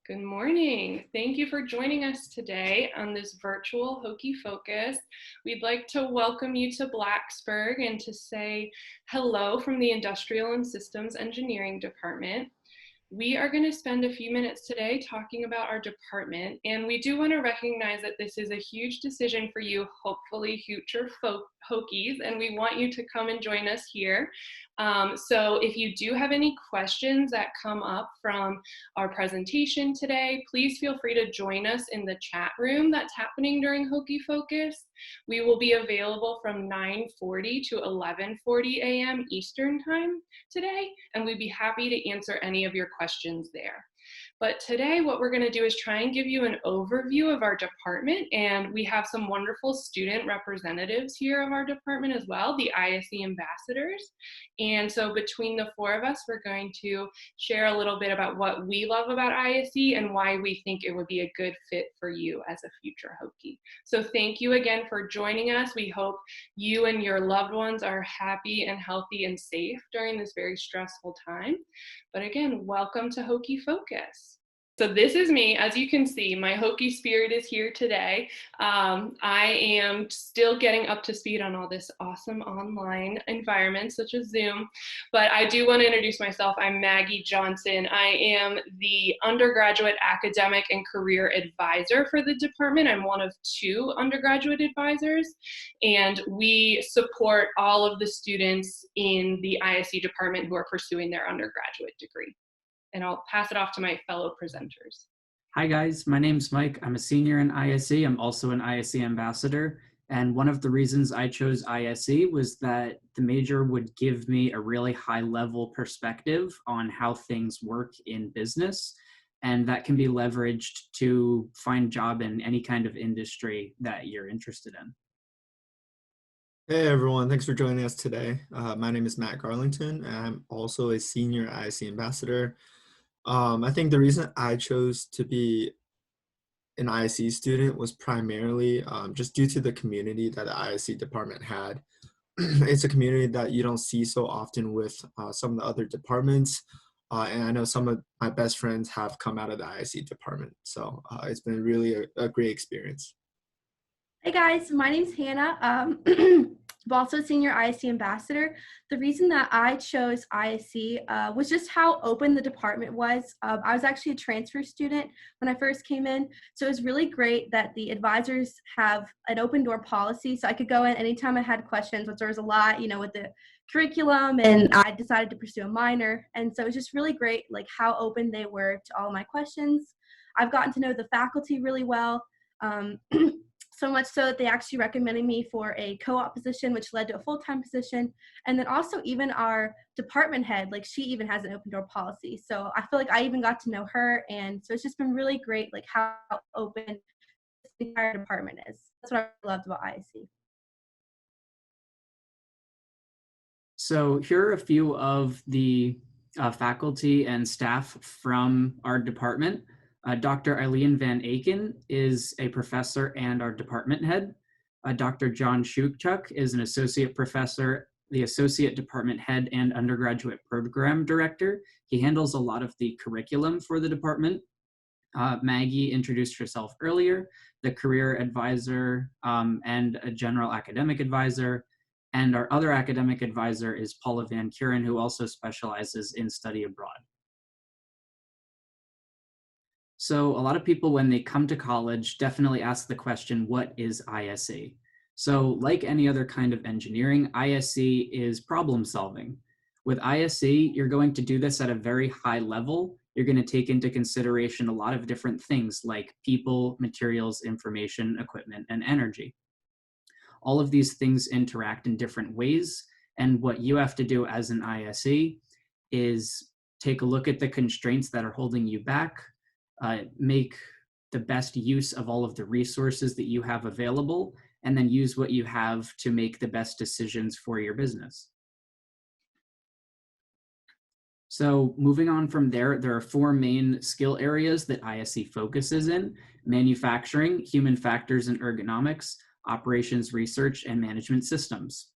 Good morning. Thank you for joining us today on this virtual Hokie Focus. We'd like to welcome you to Blacksburg and to say hello from the Industrial and Systems Engineering Department. We are going to spend a few minutes today talking about our department, and we do want to recognize that this is a huge decision for you, hopefully future Hokies, and we want you to come and join us here. So if you do have any questions that come up from our presentation today, please feel free to join us in the chat room that's happening during Hokie Focus. We will be available from 9:40 to 11:40 a.m. Eastern Time today, and we'd be happy to answer any of your questions there. But today what we're going to do is try and give you an overview of our department, and we have some wonderful student representatives here of our department as well, the ISE ambassadors. And so between the four of us, we're going to share a little bit about what we love about ISE and why we think it would be a good fit for you as a future Hokie. So thank you again for joining us. We hope you and your loved ones are happy and healthy and safe during this very stressful time. But again, welcome to Hokie Focus. So this is me. As you can see, my Hokie spirit is here today. I am still getting up to speed on all this awesome online environment, such as Zoom. But I do want to introduce myself. I'm Maggie Johnson. I am the undergraduate academic and career advisor for the department. I'm one of two undergraduate advisors, and we support all of the students in the ISE department who are pursuing their undergraduate degree. And I'll pass it off to my fellow presenters. Hi guys, my name's Mike. I'm a senior in ISE. I'm also an ISE ambassador. And one of the reasons I chose ISE was that the major would give me a really high level perspective on how things work in business. And that can be leveraged to find a job in any kind of industry that you're interested in. Hey everyone, thanks for joining us today. My name is Matt Garlington, and I'm also a senior ISE ambassador. I think the reason I chose to be an ISE student was primarily just due to the community that the ISE department had. It's a community that you don't see so often with some of the other departments, and I know some of my best friends have come out of the ISE department, so it's been really a great experience. Hey guys, my name's Hannah. I'm also a senior ISE ambassador. The reason that I chose ISE was just how open the department was. I was actually a transfer student when I first came in, so it was really great that the advisors have an open door policy, so I could go in anytime I had questions, which there was a lot, with the curriculum, and I decided to pursue a minor, and so it was just really great, like how open they were to all my questions. I've gotten to know the faculty really well. So much so that they actually recommended me for a co-op position, which led to a full-time position. And then also even our department head, like she even has an open door policy. So I feel like I even got to know her. And so it's just been really great, like how open the entire department is. That's what I loved about ISE. So here are a few of the faculty and staff from our department. Dr. Eileen Van Aken is a professor and our department head. Dr. John Shukchuk is an associate professor, the associate department head and undergraduate program director. He handles a lot of the curriculum for the department. Maggie introduced herself earlier, the career advisor and a general academic advisor. And our other academic advisor is Paula Van Kuren, who also specializes in study abroad. So a lot of people, when they come to college, definitely ask the question, what is ISE? So like any other kind of engineering, ISE is problem solving. With ISE, you're going to do this at a very high level. You're going to take into consideration a lot of different things like people, materials, information, equipment, and energy. All of these things interact in different ways. And what you have to do as an ISE is take a look at the constraints that are holding you back, make the best use of all of the resources that you have available, and then use what you have to make the best decisions for your business. So moving on from there, there are four main skill areas that ISE focuses in: manufacturing, human factors and ergonomics, operations research, and management systems.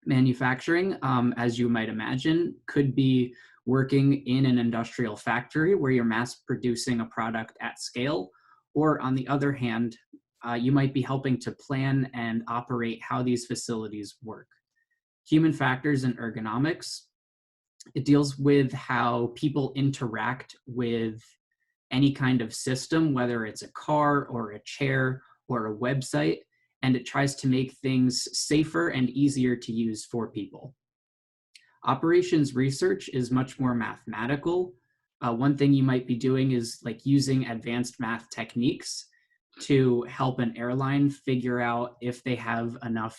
Manufacturing, as you might imagine, could be working in an industrial factory where you're mass producing a product at scale. Or on the other hand, you might be helping to plan and operate how these facilities work. Human factors and ergonomics, it deals with how people interact with any kind of system, whether it's a car or a chair or a website, and it tries to make things safer and easier to use for people. Operations research is much more mathematical. One thing you might be doing is like using advanced math techniques to help an airline figure out if they have enough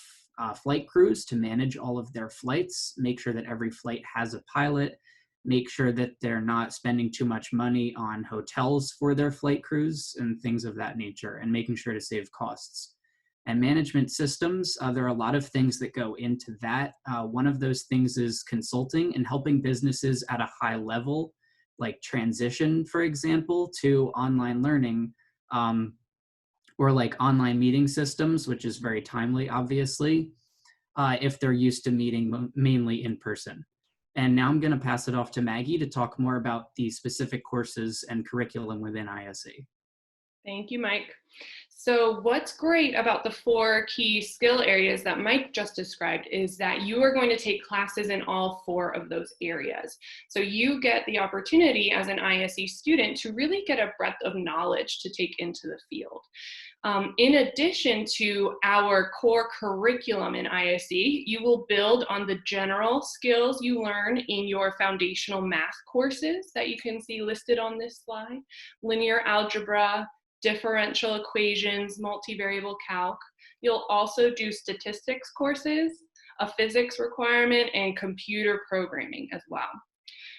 flight crews to manage all of their flights, make sure that every flight has a pilot, make sure that they're not spending too much money on hotels for their flight crews and things of that nature, and making sure to save costs. And management systems, there are a lot of things that go into that. One of those things is consulting and helping businesses at a high level, like transition, for example, to online learning, or like online meeting systems, which is very timely, obviously, if they're used to meeting mainly in person. And now I'm going to pass it off to Maggie to talk more about the specific courses and curriculum within ISE. Thank you, Mike. So what's great about the 4 key skill areas that Mike just described is that you are going to take classes in all 4 of those areas. So you get the opportunity as an ISE student to really get a breadth of knowledge to take into the field. In addition to our core curriculum in ISE, you will build on the general skills you learn in your foundational math courses that you can see listed on this slide: linear algebra, differential equations, multivariable calc. You'll also do statistics courses, a physics requirement, and computer programming as well.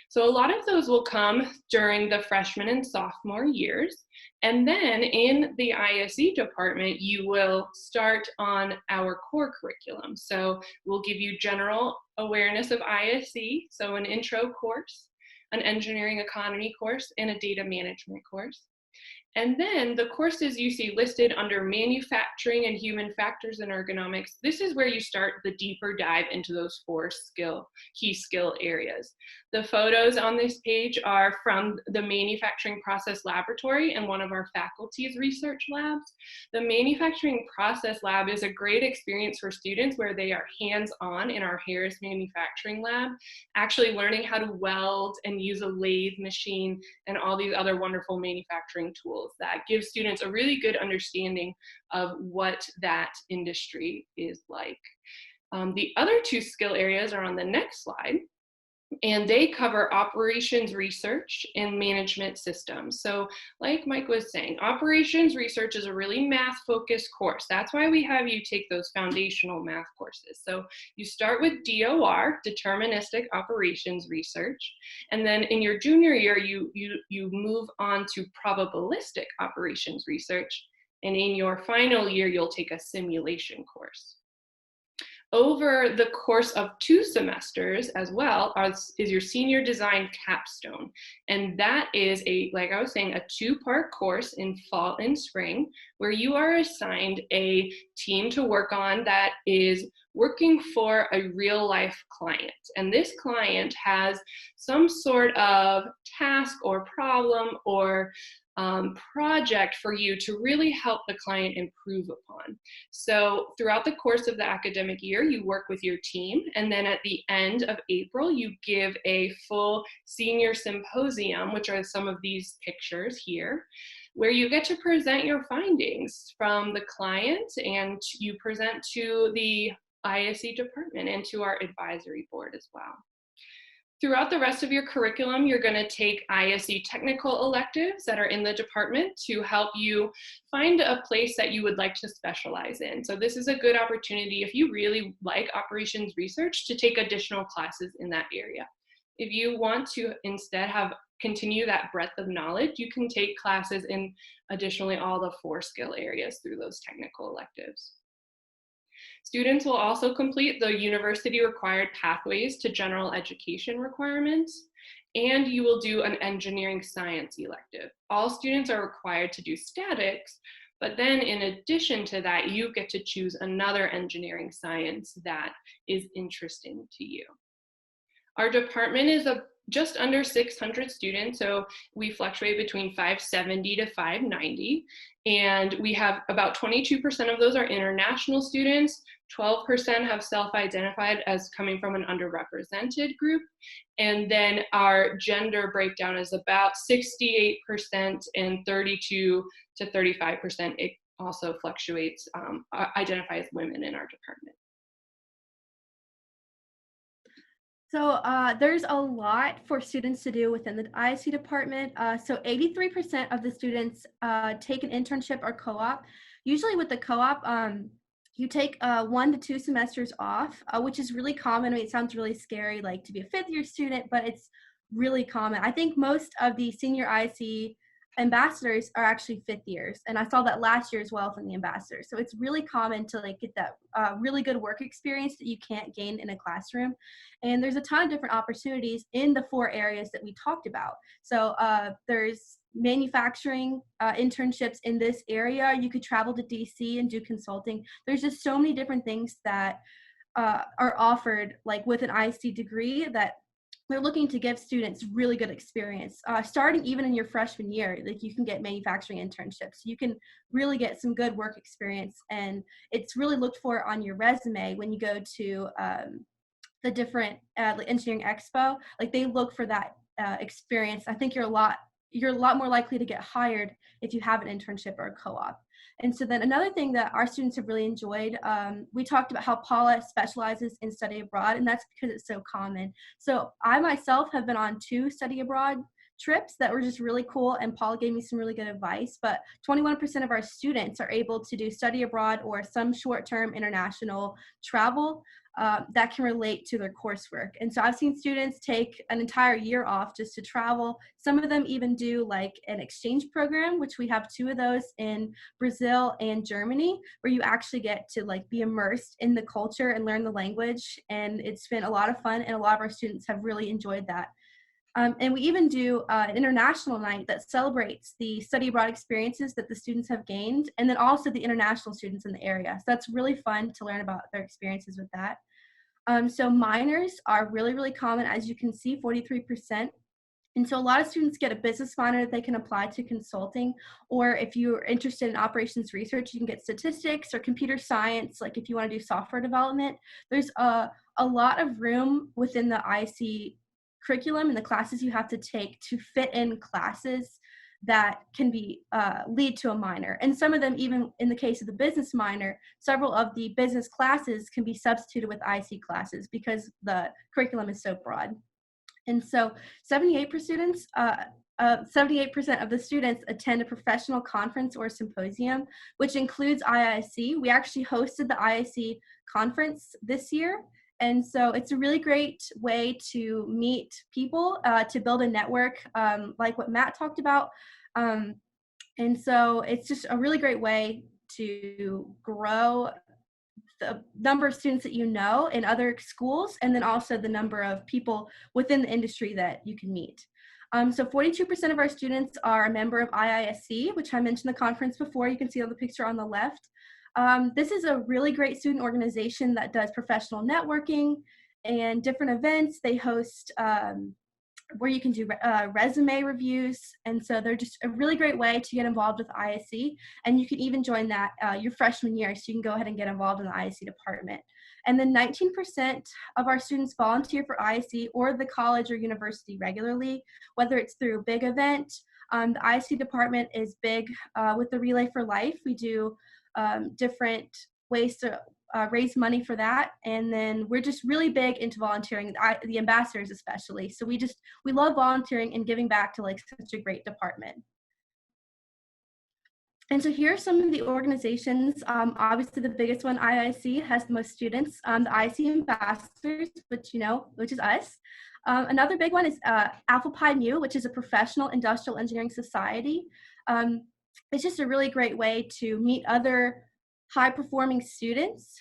So a lot of those will come during the freshman and sophomore years. And then in the ISE department, you will start on our core curriculum. So we'll give you general awareness of ISE, so an intro course, an engineering economy course, and a data management course. And then the courses you see listed under manufacturing and human factors and ergonomics, this is where you start the deeper dive into those 4 key skill areas. The photos on this page are from the manufacturing process laboratory and one of our faculty's research labs. The manufacturing process lab is a great experience for students where they are hands-on in our Harris manufacturing lab, actually learning how to weld and use a lathe machine and all these other wonderful manufacturing tools that give students a really good understanding of what that industry is like. The other 2 skill areas are on the next slide, and they cover operations research and management systems. So like Mike was saying, operations research is a really math-focused course. That's why we have you take those foundational math courses. So you start with DOR, deterministic operations research, and then in your junior year, you move on to probabilistic operations research, and in your final year, you'll take a simulation course. Over the course of 2 semesters as well is your senior design capstone. And that is like I was saying, a 2-part course in fall and spring, where you are assigned a team to work on that is working for a real life client. And this client has some sort of task or problem or project for you to really help the client improve upon. So throughout the course of the academic year, you work with your team, and then at the end of April, you give a full senior symposium, which are some of these pictures here, where you get to present your findings from the client, and you present to the ISE department and to our advisory board as well. Throughout the rest of your curriculum, you're going to take ISE technical electives that are in the department to help you find a place that you would like to specialize in. So this is a good opportunity, if you really like operations research, to take additional classes in that area. If you want to instead continue that breadth of knowledge, you can take classes in additionally all the 4 skill areas through those technical electives. Students will also complete the university required pathways to general education requirements, and you will do an engineering science elective. All students are required to do statics, but then in addition to that, you get to choose another engineering science that is interesting to you. Our department is just under 600 students. So we fluctuate between 570 to 590. And we have about 22% of those are international students. 12% have self-identified as coming from an underrepresented group. And then our gender breakdown is about 68% and 32 to 35%. It also fluctuates, identify as women in our department. So there's a lot for students to do within the ISC department. So 83% of the students take an internship or co-op. Usually with the co-op, you take 1 to 2 semesters off, which is really common. I mean, it sounds really scary, like to be a 5th year student, but it's really common. I think most of the senior ISC ambassadors are actually 5th years, and I saw that last year as well from the ambassadors. So it's really common to like get that really good work experience that you can't gain in a classroom. And there's a ton of different opportunities in the 4 areas that we talked about. So there's manufacturing internships in this area. You could travel to DC and do consulting. There's just so many different things that are offered like with an ISC degree that they're looking to give students really good experience. Starting even in your freshman year, like you can get manufacturing internships. You can really get some good work experience, and it's really looked for on your resume when you go to the different like engineering expo. Like they look for that experience. I think you're a lot more likely to get hired if you have an internship or a co-op. And so then another thing that our students have really enjoyed, we talked about how Paula specializes in study abroad, and that's because it's so common. So I myself have been on 2 study abroad trips that were just really cool, and Paula gave me some really good advice. But 21% of our students are able to do study abroad or some short-term international travel that can relate to their coursework. And so I've seen students take an entire year off just to travel. Some of them even do like an exchange program, which we have 2 of those in Brazil and Germany, where you actually get to like be immersed in the culture and learn the language. And it's been a lot of fun, and a lot of our students have really enjoyed that. And we even do an international night that celebrates the study abroad experiences that the students have gained, and then also the international students in the area. So that's really fun to learn about their experiences with that. So minors are really, really common, as you can see, 43%. And so a lot of students get a business minor that they can apply to consulting, or if you're interested in operations research, you can get statistics or computer science, like if you want to do software development. There's a lot of room within the IC curriculum and the classes you have to take to fit in classes that can be lead to a minor. And some of them, even in the case of the business minor, several of the business classes can be substituted with IC classes because the curriculum is so broad. And so 78% of the students attend a professional conference or symposium, which includes IISc. We actually hosted the IISc conference this year. And so it's a really great way to meet people, to build a network, like what Matt talked about. And so it's just a really great way to grow the number of students that you know in other schools, and then also the number of people within the industry that you can meet. So 42% of our students are a member of IISc, which I mentioned the conference before. You can see on the picture on the left. This is a really great student organization that does professional networking and different events. They host where you can do resume reviews. And so they're just a really great way to get involved with ISC. And you can even join that your freshman year, so you can go ahead and get involved in the ISC department. And then 19% of our students volunteer for ISC or the college or university regularly, whether it's through a big event. The ISC department is big with the Relay for Life. We do different ways to raise money for that, and then we're just really big into volunteering, the ambassadors especially. So we love volunteering and giving back to like such a great department. And so here are some of the organizations. Obviously the biggest one, IIC, has the most students. The IIC ambassadors, which is us. Another big one is Alpha Pi Mu, which is a professional industrial engineering society. It's just a really great way to meet other high-performing students.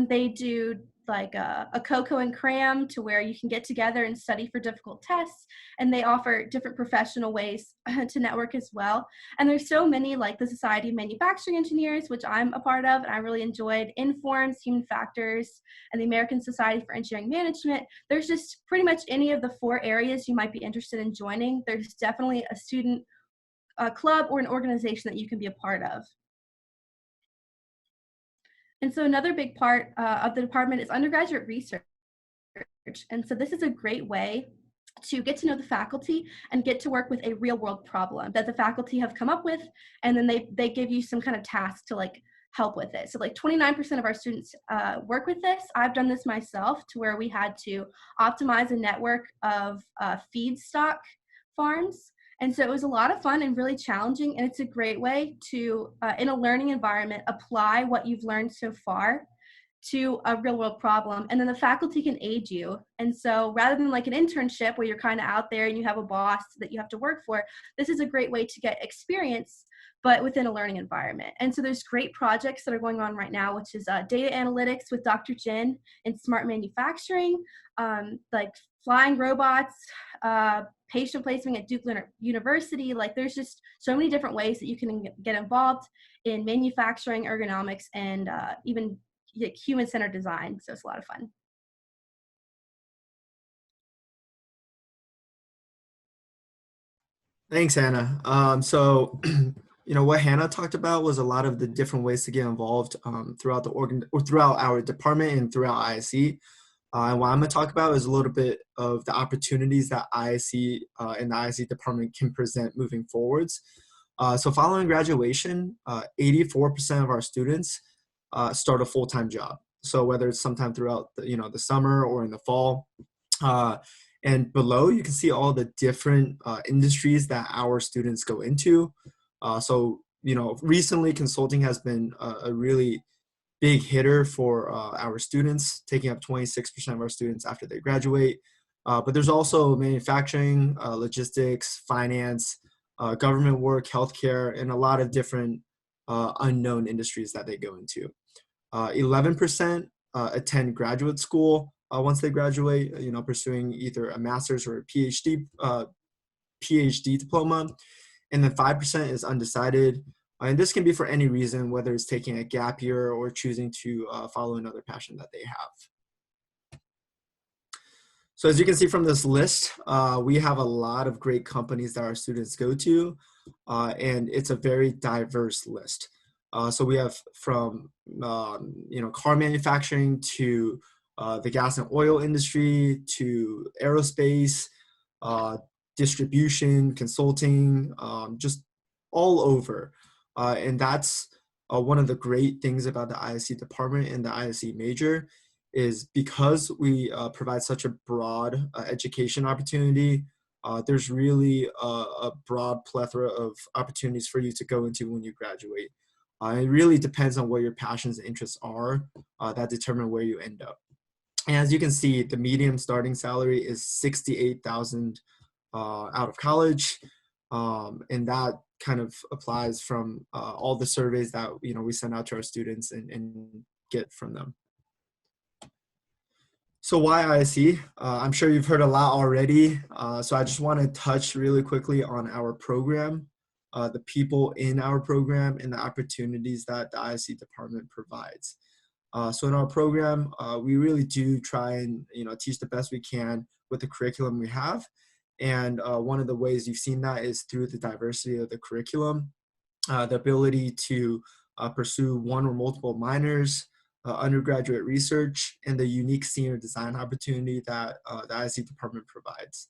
They do like a cocoa and cram to where you can get together and study for difficult tests. And they offer different professional ways to network as well. And there's so many, like the Society of Manufacturing Engineers, which I'm a part of, and I really enjoyed, Informs, Human Factors, and the American Society for Engineering Management. There's just pretty much any of the 4 areas you might be interested in joining. There's definitely a student club or an organization that you can be a part of. And so another big part of the department is undergraduate research. And so this is a great way to get to know the faculty and get to work with a real world problem that the faculty have come up with. And then they give you some kind of task to like help with it. So like 29% of our students work with this. I've done this myself to where we had to optimize a network of feedstock farms. And so it was a lot of fun and really challenging, and it's a great way to, in a learning environment, apply what you've learned so far to a real world problem, and then the faculty can aid you. And so rather than like an internship where you're kind of out there and you have a boss that you have to work for, this is a great way to get experience, but within a learning environment. And so there's great projects that are going on right now, which is data analytics with Dr. Jin and smart manufacturing, like flying robots, patient placement at Duke University. Like there's just so many different ways that you can get involved in manufacturing, ergonomics, and even human-centered design. So it's a lot of fun. Thanks, Hannah. So, what Hannah talked about was a lot of the different ways to get involved throughout throughout our department and throughout ISE. And what I'm going to talk about is a little bit of the opportunities that ISE and the ISE department can present moving forwards. So following graduation, 84% of our students start a full-time job. So whether it's sometime throughout the summer or in the fall. And below, you can see all the different industries that our students go into. So recently consulting has been a really big hitter for our students, taking up 26% of our students after they graduate. But there's also manufacturing, logistics, finance, government work, healthcare, and a lot of different unknown industries that they go into. 11% attend graduate school once they graduate, pursuing either a master's or a PhD diploma. And then 5% is undecided. And this can be for any reason, whether it's taking a gap year or choosing to follow another passion that they have. So as you can see from this list, we have a lot of great companies that our students go to, and it's a very diverse list. So we have from car manufacturing to the gas and oil industry to aerospace, distribution, consulting, just all over. And that's one of the great things about the ISE department and the ISE major is because we provide such a broad education opportunity, there's really a broad plethora of opportunities for you to go into when you graduate. It really depends on what your passions and interests are that determine where you end up. And as you can see, the median starting salary is $68,000 out of college. And that kind of applies from all the surveys that we send out to our students and get from them. So why ISE? I'm sure you've heard a lot already. So I just want to touch really quickly on our program, the people in our program, and the opportunities that the ISE department provides. So in our program, we really do try and teach the best we can with the curriculum we have. And one of the ways you've seen that is through the diversity of the curriculum, the ability to pursue one or multiple minors, undergraduate research, and the unique senior design opportunity that the ISE department provides.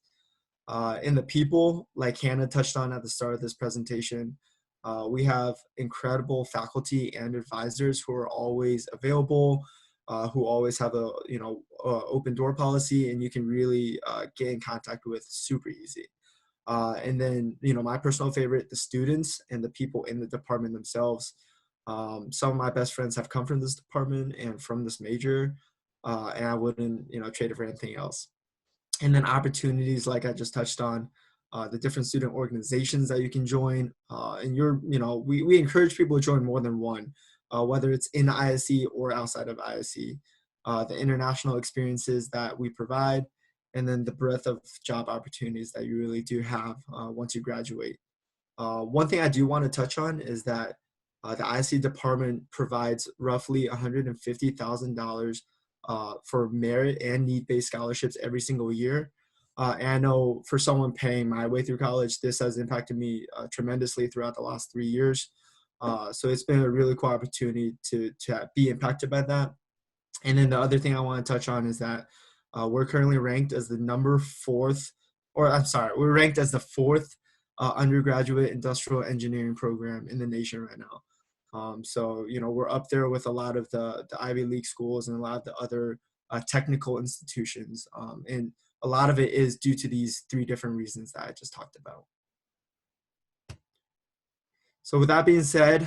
In the people, like Hannah touched on at the start of this presentation, we have incredible faculty and advisors who are always available, who always have a open door policy, and you can really get in contact with super easy. And then my personal favorite, the students and the people in the department themselves. Some of my best friends have come from this department and from this major, and I wouldn't trade it for anything else. And then opportunities like I just touched on, the different student organizations that you can join, and we encourage people to join more than one, whether it's in ISE or outside of ISE. the international experiences that we provide, and then the breadth of job opportunities that you really do have once you graduate. One thing I do want to touch on is that the IC department provides roughly $150,000 for merit and need-based scholarships every single year. And I know for someone paying my way through college, this has impacted me tremendously throughout the last 3 years. So it's been a really cool opportunity to be impacted by that. And then the other thing I want to touch on is that we're currently ranked as we're ranked as the fourth undergraduate industrial engineering program in the nation right now. So, we're up there with a lot of the Ivy League schools and a lot of the other technical institutions. And a lot of it is due to these 3 different reasons that I just talked about. So with that being said,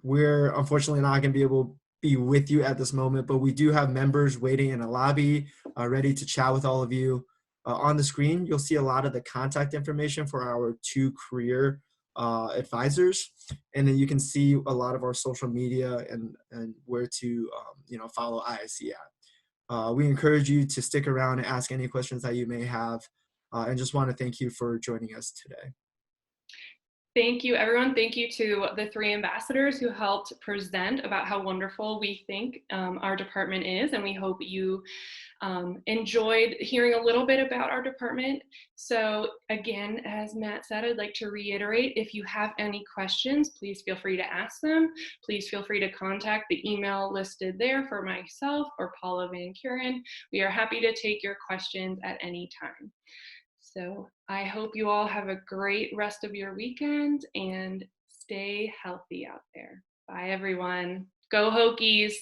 we're unfortunately not going to be able to be with you at this moment, but we do have members waiting in a lobby ready to chat with all of you. On the screen, you'll see a lot of the contact information for our 2 career advisors, and then you can see a lot of our social media and where to follow ISC at. We encourage you to stick around and ask any questions that you may have, and just want to thank you for joining us today. Thank you, everyone. Thank you to the 3 ambassadors who helped present about how wonderful we think our department is, and we hope you enjoyed hearing a little bit about our department. So again, as Matt said, I'd like to reiterate, if you have any questions, please feel free to ask them. Please feel free to contact the email listed there for myself or Paula Van Kuren. We are happy to take your questions at any time. So I hope you all have a great rest of your weekend and stay healthy out there. Bye, everyone. Go Hokies.